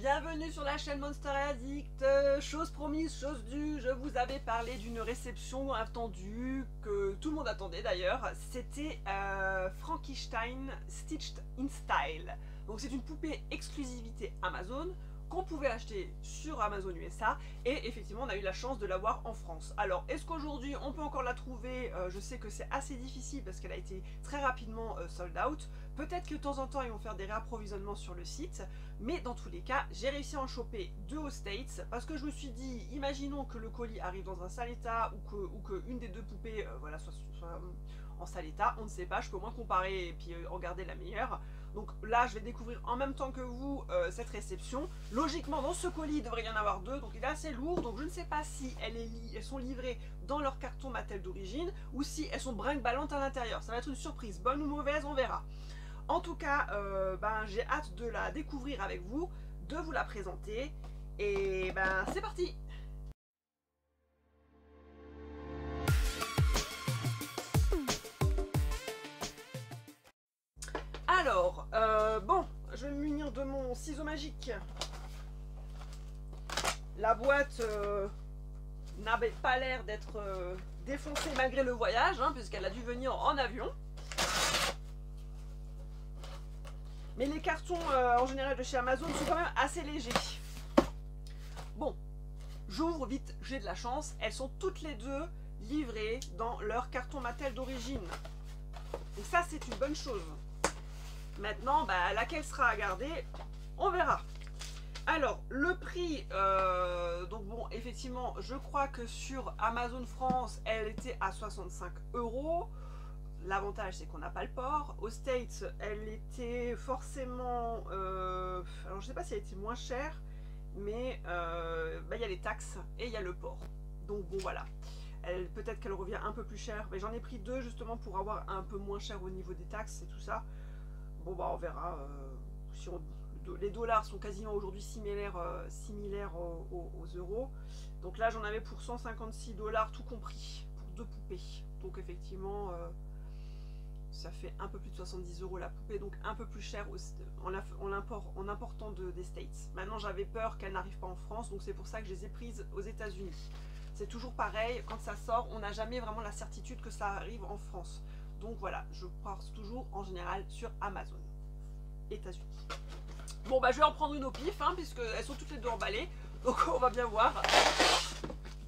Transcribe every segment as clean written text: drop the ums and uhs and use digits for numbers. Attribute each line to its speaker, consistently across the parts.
Speaker 1: bienvenue sur la chaîne Monster Addict. Chose promise, chose due, je vous avais parlé d'une réception attendue, que tout le monde attendait d'ailleurs. C'était Frankenstein Stitched in Style. Donc c'est une poupée exclusivité Amazon qu'on pouvait acheter sur Amazon USA et effectivement on a eu la chance de l'avoir en France. Alors est-ce qu'aujourd'hui on peut encore la trouver? Je sais que c'est assez difficile parce qu'elle a été très rapidement sold out. Peut-être que de temps en temps ils vont faire des réapprovisionnements sur le site, mais dans tous les cas j'ai réussi à en choper deux aux States parce que je me suis dit, imaginons que le colis arrive dans un sale état ou que une des deux poupées voilà, soit en sale état, on ne sait pas, je peux au moins comparer et puis en garder la meilleure. Donc là je vais découvrir en même temps que vous cette réception. Logiquement dans ce colis il devrait y en avoir deux, donc il est assez lourd, donc je ne sais pas si elles sont livrées dans leur carton Mattel d'origine ou si elles sont brinque-ballantes à l'intérieur. Ça va être une surprise, bonne ou mauvaise, on verra. En tout cas, j'ai hâte de la découvrir avec vous, de vous la présenter, et c'est parti! Alors, bon, je vais me munir de mon ciseau magique. La boîte n'avait pas l'air d'être défoncée malgré le voyage, hein, puisqu'elle a dû venir en avion. Mais les cartons en général de chez Amazon sont quand même assez légers. Bon, j'ouvre vite, j'ai de la chance. Elles sont toutes les deux livrées dans leur carton Mattel d'origine. Donc ça c'est une bonne chose. Maintenant, laquelle sera à garder, on verra. Alors, le prix, donc bon, effectivement, je crois que sur Amazon France, elle était à 65 €. L'avantage, c'est qu'on n'a pas le port. Aux States, elle était forcément... alors, je sais pas si elle était moins chère, mais il y a les taxes et il y a le port. Donc bon, voilà. Peut-être qu'elle revient un peu plus cher, mais j'en ai pris deux justement pour avoir un peu moins cher au niveau des taxes et tout ça. Bon on verra, si les dollars sont quasiment aujourd'hui similaires aux euros. Donc là j'en avais pour 156 $, tout compris, pour deux poupées. Donc effectivement, ça fait un peu plus de 70 € la poupée, donc un peu plus cher en important des States. Maintenant j'avais peur qu'elle n'arrive pas en France, donc c'est pour ça que je les ai prises aux États-Unis. C'est toujours pareil, quand ça sort, on n'a jamais vraiment la certitude que ça arrive en France. Donc voilà, je pense toujours en général sur Amazon, États-Unis. Bon je vais en prendre une au pif, hein, puisque elles sont toutes les deux emballées, donc on va bien voir.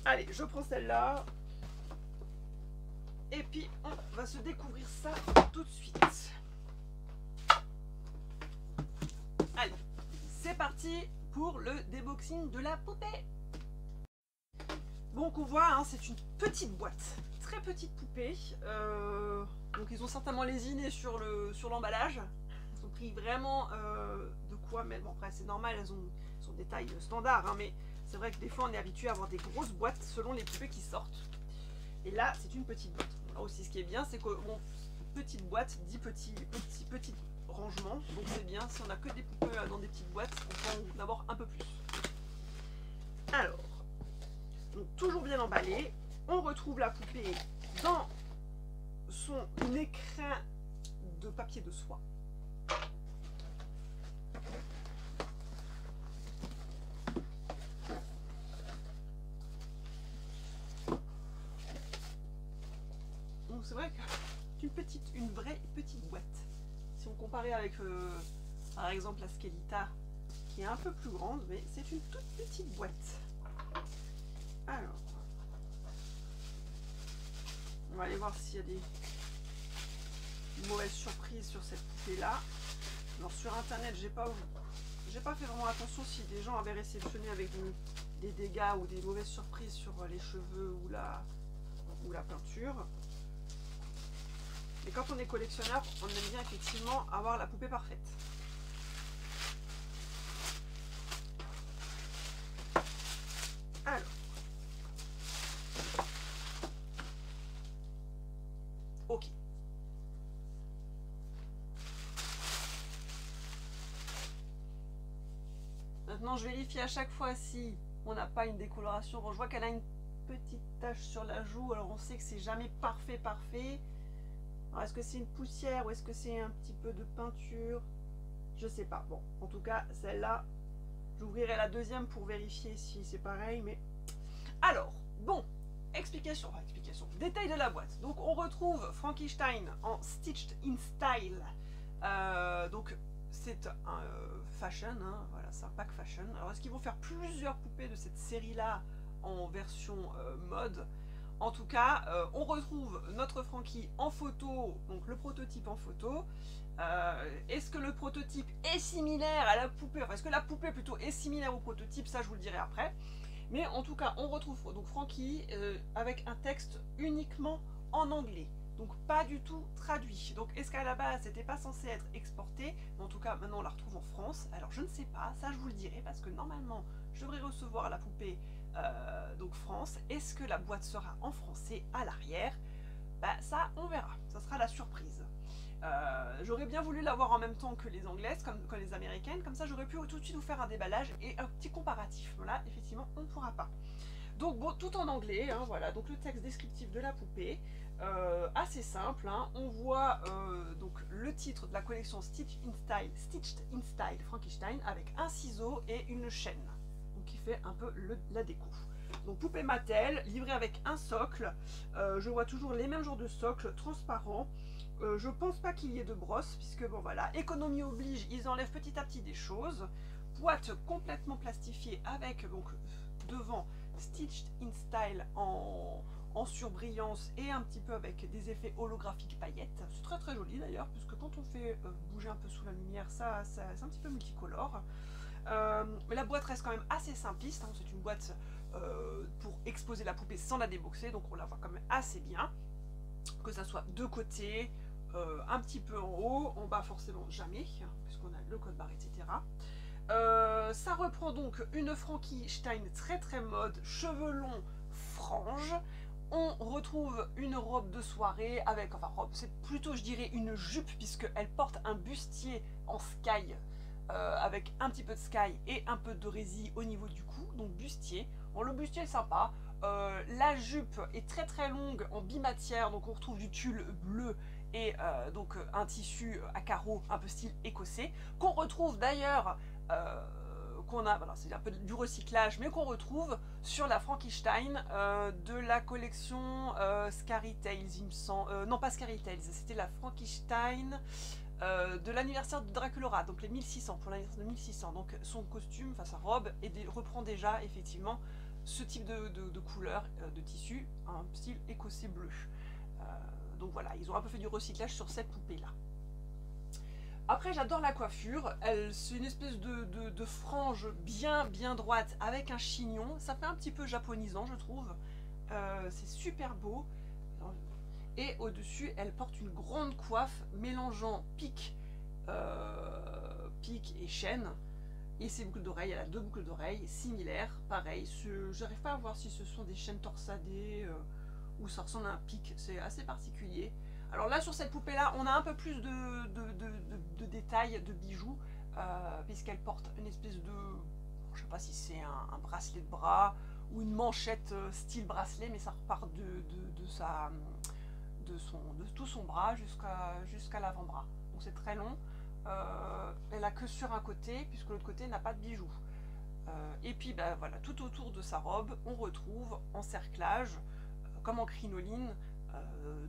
Speaker 1: Allez, je prends celle-là. Et puis on va se découvrir ça tout de suite. Allez, c'est parti pour le déboxing de la poupée. Donc on voit, hein, c'est une petite boîte, très petite poupée. Donc ils ont certainement lésiné sur l'emballage. Ils ont pris vraiment de quoi mettre. Bon après c'est normal, elles ont des tailles standards, hein, mais c'est vrai que des fois on est habitué à avoir des grosses boîtes selon les poupées qui sortent. Et là c'est une petite boîte. Là aussi ce qui est bien, c'est que petite boîte dit petit rangement. Donc c'est bien, si on n'a que des poupées dans des petites boîtes, on peut en avoir un peu plus. Alors, donc toujours bien emballé, on retrouve la poupée dans son écrin de papier de soie. Donc c'est vrai que une vraie petite boîte. Si on comparait avec par exemple la Skelita qui est un peu plus grande, mais c'est une toute petite boîte. Alors, on va aller voir s'il y a des mauvaises surprises sur cette poupée là. Alors sur internet j'ai pas fait vraiment attention si des gens avaient réceptionné avec des dégâts ou des mauvaises surprises sur les cheveux ou la peinture. Mais quand on est collectionneur, on aime bien effectivement avoir la poupée parfaite. Alors, ok. Maintenant, je vérifie à chaque fois si on n'a pas une décoloration. Bon, je vois qu'elle a une petite tache sur la joue, alors on sait que c'est jamais parfait. Est-ce que c'est une poussière ou est-ce que c'est un petit peu de peinture? Je sais pas. Bon, en tout cas, celle-là, J'ouvrirai la deuxième pour vérifier si c'est pareil, mais... Alors, bon, explication, détail de la boîte. Donc on retrouve Frankenstein en Stitched in Style. Donc c'est un fashion, hein, voilà, c'est un pack fashion. Alors est-ce qu'ils vont faire plusieurs poupées de cette série-là en version mode? En tout cas, on retrouve notre Frankie en photo, donc le prototype en photo. Est-ce que le prototype est similaire à la poupée? Enfin, est-ce que la poupée plutôt est similaire au prototype? Ça, je vous le dirai après. Mais en tout cas, on retrouve donc Frankie avec un texte uniquement en anglais. Donc pas du tout traduit. Donc est-ce qu'à la base, c'était pas censé être exporté? Mais en tout cas, maintenant, on la retrouve en France. Alors je ne sais pas, ça je vous le dirai, parce que normalement, je devrais recevoir la poupée donc France. Est-ce que la boîte sera en français à l'arrière? Bah ça, on verra. Ça sera la surprise. J'aurais bien voulu l'avoir en même temps que les anglaises, comme les américaines, comme ça j'aurais pu tout de suite vous faire un déballage et un petit comparatif. Là, effectivement, on ne pourra pas. Donc bon, tout en anglais, hein, voilà, donc le texte descriptif de la poupée, assez simple, hein. On voit donc le titre de la collection Stitched in Style Frankenstein avec un ciseau et une chaîne, donc qui fait un peu la déco. Donc poupée Mattel, livrée avec un socle, je vois toujours les mêmes genres de socles transparents. Je pense pas qu'il y ait de brosse, puisque bon voilà, économie oblige, ils enlèvent petit à petit des choses. Boîte complètement plastifiée avec donc devant Stitched in Style en surbrillance et un petit peu avec des effets holographiques paillettes. C'est très très joli d'ailleurs, puisque quand on fait bouger un peu sous la lumière, c'est un petit peu multicolore. Mais la boîte reste quand même assez simpliste, hein. C'est une boîte pour exposer la poupée sans la déboxer, donc on la voit quand même assez bien. Que ça soit de côté, un petit peu en haut, en bas forcément jamais, puisqu'on a le code barre, etc. Ça reprend donc une Frankenstein très très mode, cheveux longs, franges. On retrouve une robe de soirée avec, enfin robe, c'est plutôt je dirais une jupe, puisqu'elle porte un bustier en sky, avec un petit peu de sky et un peu de résille au niveau du cou, donc bustier. Bon, le bustier est sympa. La jupe est très très longue en bimatière, donc on retrouve du tulle bleu et donc un tissu à carreaux un peu style écossais, qu'on retrouve d'ailleurs, voilà, c'est un peu du recyclage, mais qu'on retrouve sur la Frankenstein de la collection Scary Tales, il me semble. Non, pas Scary Tales, c'était la Frankenstein de l'anniversaire de Draculaura, donc les 1600, pour l'anniversaire de 1600. Donc son costume, enfin sa robe, reprend déjà effectivement ce type de couleur, de tissu, un style écossais bleu. Donc voilà, ils ont un peu fait du recyclage sur cette poupée-là. Après, j'adore la coiffure. C'est une espèce de frange bien droite avec un chignon. Ça fait un petit peu japonisant, je trouve. C'est super beau. Et au-dessus, elle porte une grande coiffe mélangeant pic et chaîne. Et ses boucles d'oreilles, elle a deux boucles d'oreilles similaires, pareil. J'arrive pas à voir si ce sont des chaînes torsadées ou ça ressemble à un pic, c'est assez particulier. Alors là, sur cette poupée-là, on a un peu plus de détails, de bijoux, puisqu'elle porte une espèce de... Je sais pas si c'est un bracelet de bras ou une manchette style bracelet, mais ça repart de tout son bras jusqu'à l'avant-bras. Donc c'est très long. Elle a que sur un côté, puisque l'autre côté n'a pas de bijoux. Et puis bah, voilà, tout autour de sa robe, on retrouve en cerclage, comme en crinoline,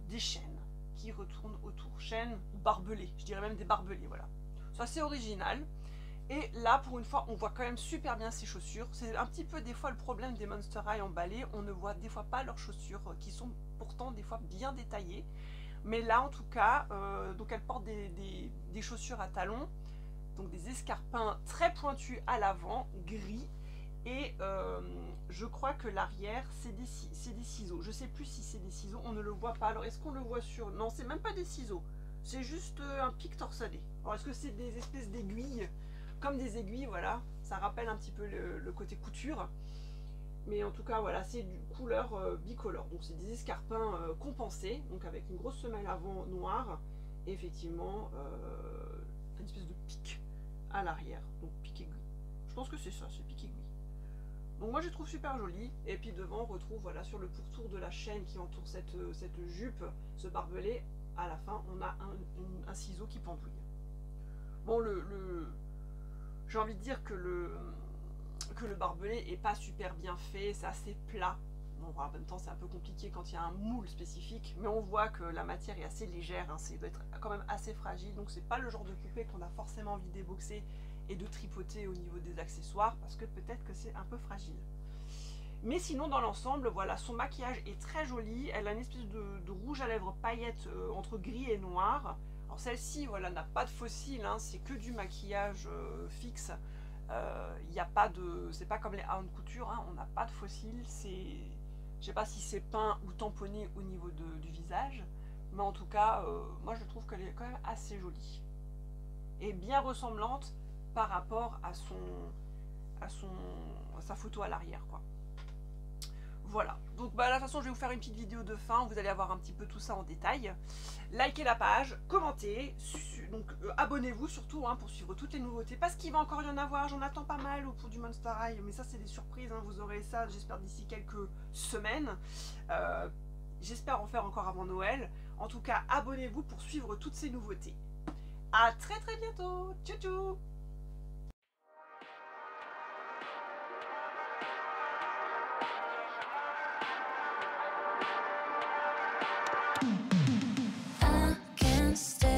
Speaker 1: des chaînes qui retournent autour. Chaînes barbelées, je dirais même des barbelés, voilà. C'est assez original. Et là, pour une fois, on voit quand même super bien ses chaussures. C'est un petit peu des fois le problème des Monster High emballés. On ne voit des fois pas leurs chaussures, qui sont pourtant des fois bien détaillées. Mais là, en tout cas, donc elle porte des chaussures à talons, donc des escarpins très pointus à l'avant, gris. Et je crois que l'arrière, c'est des ciseaux. Je sais plus si c'est des ciseaux, on ne le voit pas. Alors, est-ce qu'on le voit sur... Non, c'est même pas des ciseaux. C'est juste un pic torsadé. Alors, est-ce que c'est des espèces d'aiguilles? Comme des aiguilles, voilà. Ça rappelle un petit peu le côté couture. Mais en tout cas, voilà, c'est du couleur bicolore. Donc, c'est des escarpins compensés, donc avec une grosse semelle avant noire. Et effectivement, une espèce de pic à l'arrière. Donc, pic aiguille. Je pense que c'est ça, c'est pic aiguille. Donc moi je trouve super joli. Et puis devant on retrouve, voilà, sur le pourtour de la chaîne qui entoure cette jupe, ce barbelé, à la fin on a un ciseau qui pendouille. Bon, j'ai envie de dire que que le barbelé est pas super bien fait, c'est assez plat. Bon, en même temps c'est un peu compliqué quand il y a un moule spécifique, mais on voit que la matière est assez légère, hein, ça doit être quand même assez fragile, donc c'est pas le genre de poupée qu'on a forcément envie d'éboxer et de tripoter au niveau des accessoires, parce que peut-être que c'est un peu fragile. Mais sinon dans l'ensemble, voilà, son maquillage est très joli, elle a une espèce de rouge à lèvres paillettes entre gris et noir. Alors celle-ci, voilà, n'a pas de fossiles, hein, c'est que du maquillage fixe. Y a pas de, c'est pas comme les haute couture, hein, on n'a pas de fossiles, c'est, je sais pas si c'est peint ou tamponné au niveau du visage, mais en tout cas, moi je trouve qu'elle est quand même assez jolie et bien ressemblante par rapport à sa photo à l'arrière, quoi. Voilà, donc bah, de toute façon je vais vous faire une petite vidéo de fin, vous allez avoir un petit peu tout ça en détail. Likez la page, commentez, donc abonnez-vous surtout hein, pour suivre toutes les nouveautés, parce qu'il va encore y en avoir, j'en attends pas mal au pour du Monster High, mais ça c'est des surprises, hein, vous aurez ça j'espère d'ici quelques semaines. J'espère en faire encore avant Noël. En tout cas, abonnez-vous pour suivre toutes ces nouveautés. A très très bientôt, tchou tchou.
Speaker 2: I can't stay